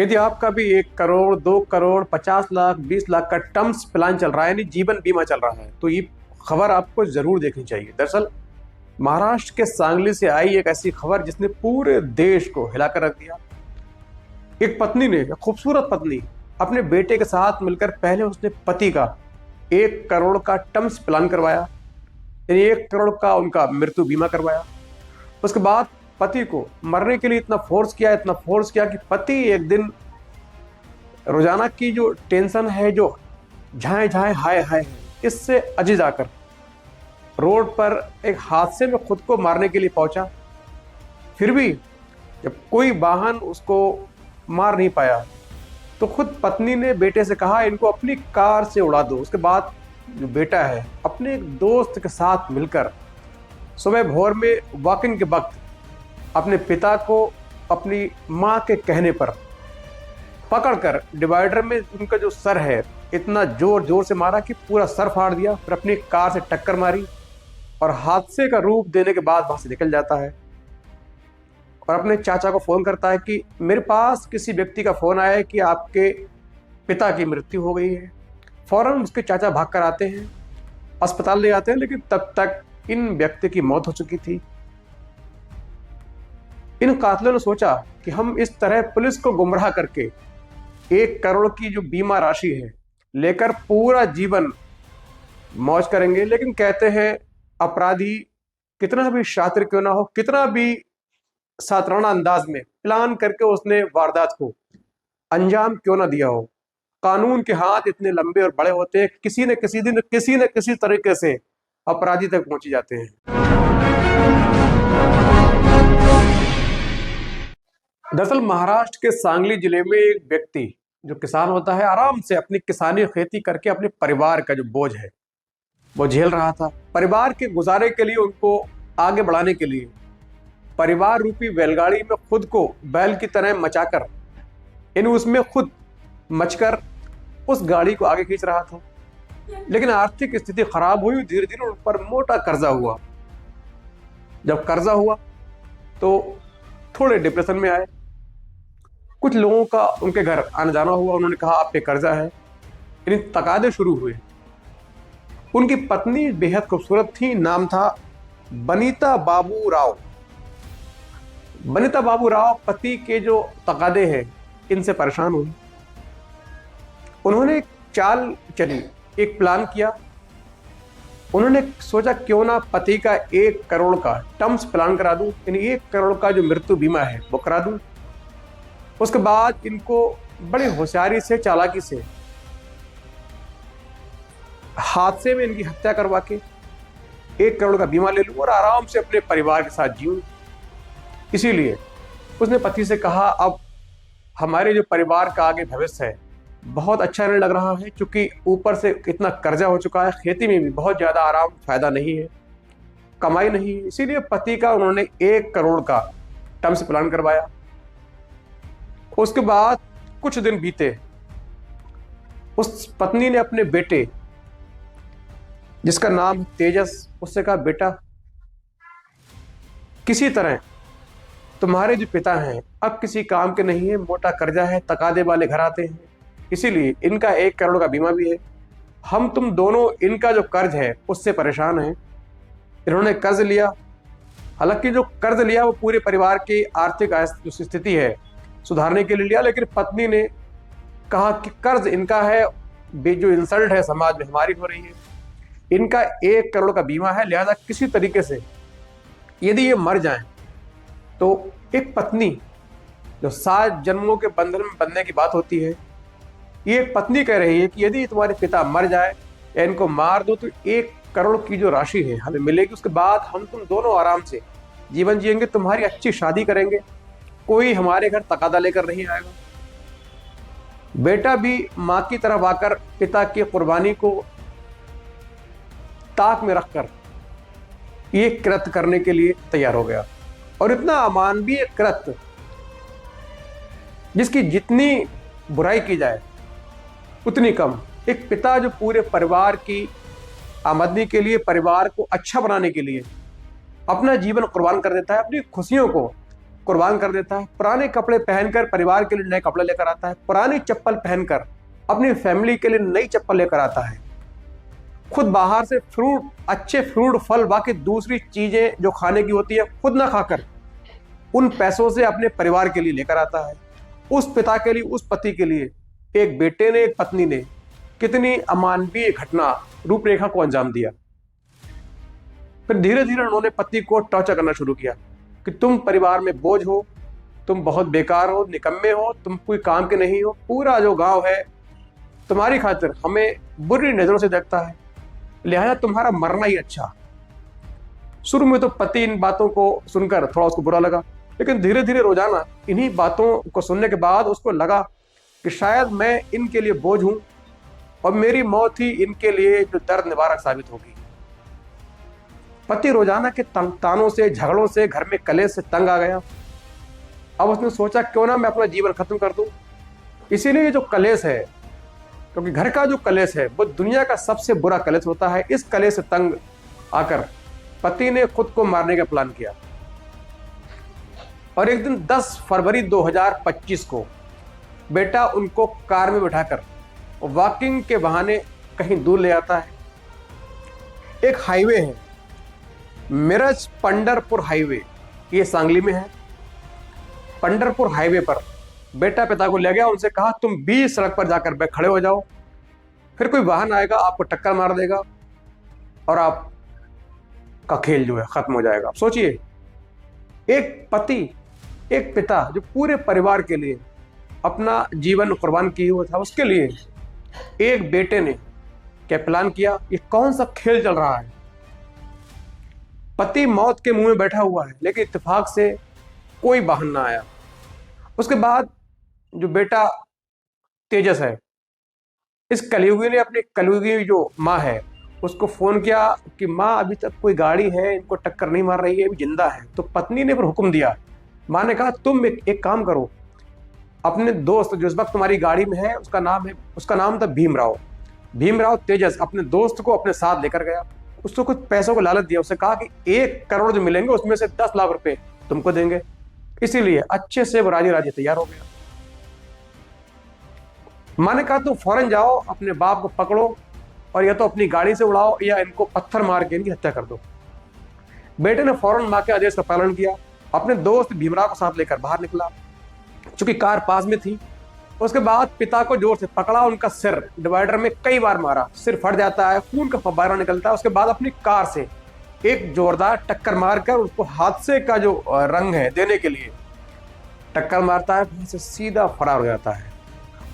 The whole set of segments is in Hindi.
यदि आपका भी 1 करोड़, 2 करोड़, 50 लाख, 20 लाख का टर्म्स प्लान चल रहा है, यानी जीवन बीमा चल रहा है, तो ये खबर आपको जरूर देखनी चाहिए। दरअसल महाराष्ट्र के सांगली से आई एक ऐसी खबर जिसने पूरे देश को हिलाकर रख दिया। एक पत्नी ने, एक खूबसूरत पत्नी, अपने बेटे के साथ मिलकर पहले उसने पति का 1 करोड़ का टर्म्स प्लान करवाया, यानी 1 करोड़ का उनका मृत्यु बीमा करवाया। उसके बाद पति को मरने के लिए इतना फोर्स किया कि पति एक दिन रोजाना की जो टेंशन है, जो झाए झाए हाय हाय है, इससे अजीज आकर रोड पर एक हादसे में खुद को मारने के लिए पहुंचा। फिर भी जब कोई वाहन उसको मार नहीं पाया तो खुद पत्नी ने बेटे से कहा, इनको अपनी कार से उड़ा दो। उसके बाद जो बेटा है अपने एक दोस्त के साथ मिलकर सुबह भोर में वॉकिंग के वक्त अपने पिता को अपनी माँ के कहने पर पकड़कर डिवाइडर में उनका जो सर है इतना जोर जोर से मारा कि पूरा सर फाड़ दिया। फिर अपनी कार से टक्कर मारी और हादसे का रूप देने के बाद वहां से निकल जाता है और अपने चाचा को फोन करता है कि मेरे पास किसी व्यक्ति का फोन आया है कि आपके पिता की मृत्यु हो गई है। फौरन उसके चाचा भागकर आते हैं, अस्पताल ले आते हैं, लेकिन तब तक इन व्यक्ति की मौत हो चुकी थी। इन कातिलों ने सोचा कि हम इस तरह पुलिस को गुमराह करके 1 करोड़ की जो बीमा राशि है लेकर पूरा जीवन मौज करेंगे। लेकिन कहते हैं अपराधी कितना भी शातिर क्यों ना हो, कितना भी सातराना अंदाज में प्लान करके उसने वारदात को अंजाम क्यों ना दिया हो, कानून के हाथ इतने लंबे और बड़े होते हैं, किसी न किसी दिन किसी न किसी तरीके से अपराधी तक पहुंच जाते हैं। दरअसल महाराष्ट्र के सांगली जिले में एक व्यक्ति जो किसान होता है, आराम से अपनी किसानी खेती करके अपने परिवार का जो बोझ है वो झेल रहा था। परिवार के गुजारे के लिए, उनको आगे बढ़ाने के लिए परिवार रूपी बैलगाड़ी में खुद को बैल की तरह मचाकर, इन उसमें खुद मचकर उस गाड़ी को आगे खींच रहा था। लेकिन आर्थिक स्थिति खराब हुई, धीरे धीरे उन पर मोटा कर्जा हुआ। जब कर्जा हुआ तो थोड़े डिप्रेशन में आए। कुछ लोगों का उनके घर आना जाना हुआ, उन्होंने कहा आप पे कर्जा है, यानी तकादे शुरू हुए। उनकी पत्नी बेहद खूबसूरत थी, नाम था बनीता बाबू राव। बनीता बाबू राव पति के जो तकादे हैं इनसे परेशान हुई। उन्होंने एक चाल चली, एक प्लान किया। उन्होंने सोचा क्यों ना पति का 1 करोड़ का टर्म्स प्लान करा दूं, यानी 1 करोड़ का जो मृत्यु बीमा है वो करा दूं। उसके बाद इनको बड़ी होशियारी से, चालाकी से हादसे में इनकी हत्या करवा के 1 करोड़ का बीमा ले लूं और आराम से अपने परिवार के साथ जीऊं। इसीलिए उसने पति से कहा, अब हमारे जो परिवार का आगे भविष्य है बहुत अच्छा नहीं लग रहा है, क्योंकि ऊपर से इतना कर्जा हो चुका है, खेती में भी बहुत ज्यादा आराम फायदा नहीं है, कमाई नहीं है। इसीलिए पति का उन्होंने 1 करोड़ का टर्म्स प्लान करवाया। उसके बाद कुछ दिन बीते, उस पत्नी ने अपने बेटे जिसका नाम तेजस, उससे कहा बेटा किसी तरह तुम्हारे जो पिता हैं अब किसी काम के नहीं है, मोटा कर्जा है, तकादे वाले घर आते हैं, इसीलिए इनका 1 करोड़ का बीमा भी है। हम तुम दोनों इनका जो कर्ज है उससे परेशान हैं। इन्होंने कर्ज लिया, हालांकि जो कर्ज लिया वो पूरे परिवार की आर्थिक जो स्थिति है सुधारने के लिए लिया, लेकिन पत्नी ने कहा कि कर्ज इनका है, जो इंसल्ट है समाज में हमारी हो रही है, इनका 1 करोड़ का बीमा है, लिहाजा किसी तरीके से यदि ये मर जाएं तो एक पत्नी जो 7 जन्मों के बंधन में बंधने की बात होती है, ये एक पत्नी कह रही है कि यदि तुम्हारे पिता मर जाए या इनको मार दो तो 1 करोड़ की जो राशि है हमें मिलेगी। उसके बाद हम तुम दोनों आराम से जीवन जिएंगे, तुम्हारी अच्छी शादी करेंगे, कोई हमारे घर तकादा लेकर नहीं आएगा। बेटा भी माँ की तरफ आकर पिता की कुर्बानी को ताक में रखकर ये कृत्य करने के लिए तैयार हो गया। और इतना अमानवीय कृत्य जिसकी जितनी बुराई की जाए उतनी कम। एक पिता जो पूरे परिवार की आमदनी के लिए, परिवार को अच्छा बनाने के लिए अपना जीवन कुर्बान कर देता है, अपनी खुशियों को कुर्बान कर देता है, पुराने कपड़े पहनकर परिवार के लिए नए कपड़े लेकर आता है, पुरानी चप्पल पहनकर अपनी फैमिली के लिए नई चप्पल लेकर आता है, खुद बाहर से अच्छे फ्रूट फल बाकी दूसरी चीजें जो खाने की होती है खुद ना खाकर उन पैसों से अपने परिवार के लिए लेकर आता है। उस पिता के लिए, उस पति के लिए एक बेटे ने, एक पत्नी ने कितनी अमानवीय घटना रूपरेखा को अंजाम दिया। फिर धीरे धीरे उन्होंने पति को टॉर्चर करना शुरू किया कि तुम परिवार में बोझ हो, तुम बहुत बेकार हो, निकम्मे हो, तुम कोई काम के नहीं हो, पूरा जो गांव है तुम्हारी खातिर हमें बुरी नजरों से देखता है, लिहाजा तुम्हारा मरना ही अच्छा। शुरू में तो पति इन बातों को सुनकर थोड़ा उसको बुरा लगा, लेकिन धीरे धीरे रोजाना इन्हीं बातों को सुनने के बाद उसको लगा कि शायद मैं इनके लिए बोझ हूं और मेरी मौत ही इनके लिए जो दर्द निवारक साबित होगी। पति रोजाना के तानों से, झगड़ों से, घर में कलेश से तंग आ गया। अब उसने सोचा क्यों ना मैं अपना जीवन खत्म कर दूं। इसीलिए ये जो कलेश है, क्योंकि घर का जो कलेश है वो दुनिया का सबसे बुरा कलेश होता है, इस कलेश से तंग आकर पति ने खुद को मारने का प्लान किया। और एक दिन 10 फरवरी 2025 को बेटा उनको कार में बिठाकर वॉकिंग के बहाने कहीं दूर ले आता है। एक हाईवे है, मिरज पंढरपुर हाईवे, ये सांगली में है। पंढरपुर हाईवे पर बेटा पिता को ले गया, उनसे कहा तुम 20 सड़क पर जाकर खड़े हो जाओ, फिर कोई वाहन आएगा आपको टक्कर मार देगा और आपका खेल जो है खत्म हो जाएगा। सोचिए, एक पति, एक पिता जो पूरे परिवार के लिए अपना जीवन कुर्बान किए हुआ था, उसके लिए एक बेटे ने क्या प्लान किया। ये कौन सा खेल चल रहा है। पति मौत के मुंह में बैठा हुआ है, लेकिन इत्तेफाक से कोई वाहन ना आया। उसके बाद जो बेटा तेजस है, इस कलयुगी ने अपनी कलयुगी जो माँ है उसको फोन किया कि माँ अभी तक कोई गाड़ी है, इनको टक्कर नहीं मार रही है, अभी जिंदा है। तो पत्नी ने फिर हुक्म दिया, माँ ने कहा तुम एक काम करो, अपने दोस्त जो इस वक्त तुम्हारी गाड़ी में है, उसका नाम था भीमराव तेजस, अपने दोस्त को अपने साथ लेकर गया। उसको कुछ पैसों को लालच दिया, उससे कहा कि 1 करोड़ जो मिलेंगे उसमें से 10 लाख रुपए तुमको देंगे। इसीलिए अच्छे से वो राजी तैयार हो गया। माँ ने कहा तुम फौरन जाओ, अपने बाप को पकड़ो और या तो अपनी गाड़ी से उड़ाओ या इनको पत्थर मार के इनकी हत्या कर दो। बेटे ने फौरन माँ के आदेश का पालन किया, अपने दोस्त भीमराव को साथ लेकर बाहर निकला, चूंकि कार पास में थी। उसके बाद पिता को जोर से पकड़ा, उनका सिर डिवाइडर में कई बार मारा, सिर फट जाता है, खून का फव्वारा निकलता है। उसके बाद अपनी कार से एक जोरदार टक्कर मारकर उसको हादसे का जो रंग है देने के लिए टक्कर मारता है, वहीं से सीधा फरार हो जाता है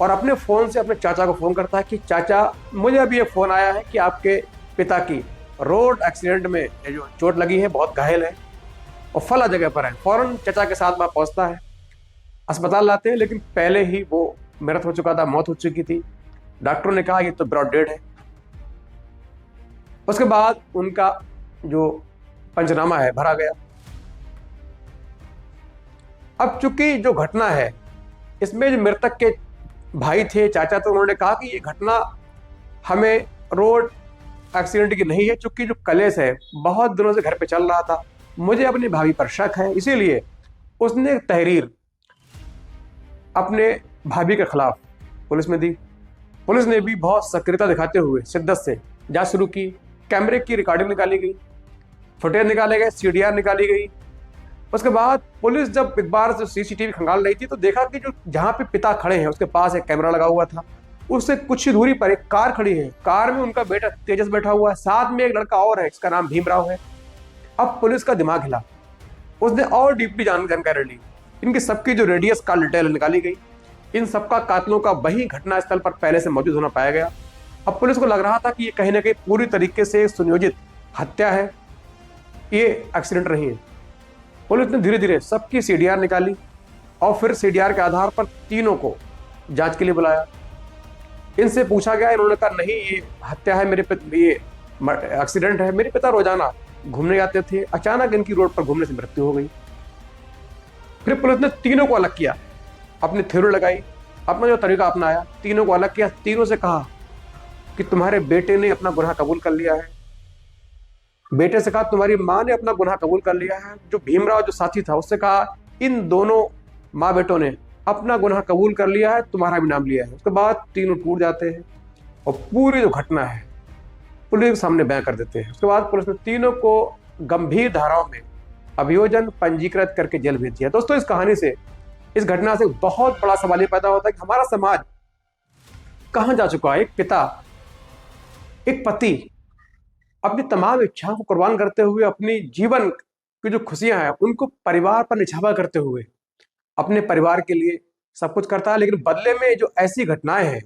और अपने फ़ोन से अपने चाचा को फ़ोन करता है कि चाचा मुझे अभी ये फ़ोन आया है कि आपके पिता की रोड एक्सीडेंट में जो चोट लगी है, बहुत घायल है और फला जगह पर है। फ़ौरन चाचा के साथ वहाँ पहुँचता है, अस्पताल लाते हैं, लेकिन पहले ही वो मृत हो चुका था, मौत हो चुकी थी। डॉक्टरों ने कहा ये तो ब्रॉड डेड है। उसके बाद उनका जो पंचनामा है भरा गया। अब चूंकि जो घटना है इसमें जो मृतक के भाई थे, चाचा, तो उन्होंने कहा कि ये घटना हमें रोड एक्सीडेंट की नहीं है, चूंकि जो कलेश है बहुत दिनों से घर पे चल रहा था, मुझे अपनी भाभी पर शक है, इसीलिए उसने एक तहरीर अपने भाभी के खिलाफ पुलिस में दी। पुलिस ने भी बहुत सक्रियता दिखाते हुए शिद्दत से जांच शुरू की। कैमरे की रिकॉर्डिंग निकाली गई, फुटेज निकाले गए, सीडीआर निकाली गई। उसके बाद पुलिस जब एक बार जो सीसीटीवी खंगाल रही थी तो देखा कि जो जहाँ पे पिता खड़े हैं उसके पास एक कैमरा लगा हुआ था, उससे कुछ ही दूरी पर एक कार खड़ी है, कार में उनका बेटा तेजस बैठा हुआ है, साथ में एक लड़का और है जिसका नाम भीमराव है। अब पुलिस का दिमाग हिला, उसने और डीपली जानकारी ली, इनकी सबकी जो रेडियस का डिटेल निकाली गई, इन सबका कातिलों का वही घटना स्थल पर पहले से मौजूद होना पाया गया। अब पुलिस को लग रहा था कि ये कहीं ना कहीं पूरी तरीके से सुनियोजित हत्या है, ये एक्सीडेंट नहीं है। पुलिस ने धीरे धीरे सबकी सीडीआर निकाली और फिर सीडीआर के आधार पर तीनों को जांच के लिए बुलाया। इनसे पूछा गया, इन्होंने कहा नहीं ये हत्या है, ये एक्सीडेंट है, मेरे पिता रोजाना घूमने जाते थे, अचानक इनकी रोड पर घूमने से मृत्यु हो गई। फिर पुलिस ने तीनों को अलग किया, अपनी थ्योरी लगाई, अपना जो तरीका अपनाया, तीनों को अलग किया, तीनों से कहा कि तुम्हारे बेटे ने अपना गुनाह कबूल कर लिया है। बेटे से कहा तुम्हारी माँ ने अपना गुनाह कबूल कर लिया है। जो भीमराव जो साथी था उससे कहा इन दोनों माँ बेटों ने अपना गुनाह कबूल कर लिया है, तुम्हारा भी नाम लिया है। उसके बाद तीनों टूट जाते हैं और पूरी जो घटना है पुलिस के सामने बयां कर देते हैं। उसके बाद पुलिस ने तीनों को गंभीर धाराओं में अभियोजन पंजीकृत करके जेल भेज दिया। दोस्तों, इस कहानी से, इस घटना से बहुत बड़ा सवाल ये पैदा होता है कि हमारा समाज कहां जा चुका है। एक पिता, एक पति अपनी तमाम इच्छाओं को कुर्बान करते हुए, अपनी जीवन की जो खुशियां हैं उनको परिवार पर निछावर करते हुए अपने परिवार के लिए सब कुछ करता है, लेकिन बदले में जो ऐसी घटनाएं हैं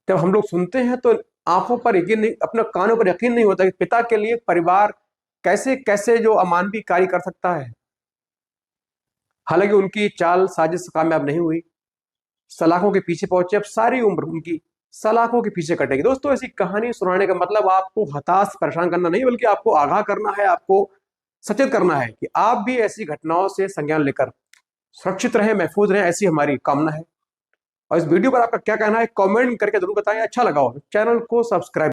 जब हम लोग सुनते हैं तो आंखों पर यकीन नहीं, अपने कानों पर यकीन नहीं होता कि पिता के लिए परिवार कैसे कैसे जो अमानवीय कार्य कर सकता है। हालांकि उनकी चाल साजिश कामयाब नहीं हुई, सलाखों के पीछे पहुंचे। अब सारी उम्र उनकी सलाखों के पीछे कटेगी। दोस्तों, ऐसी कहानी सुनाने का मतलब आपको हताश परेशान करना नहीं, बल्कि आपको आगाह करना है, आपको सचेत करना है कि आप भी ऐसी घटनाओं से संज्ञान लेकर सुरक्षित रहें, महफूज रहें, ऐसी हमारी कामना है। और इस वीडियो पर आपका क्या कहना है कमेंट करके जरूर बताएं। अच्छा लगा हो चैनल को सब्सक्राइब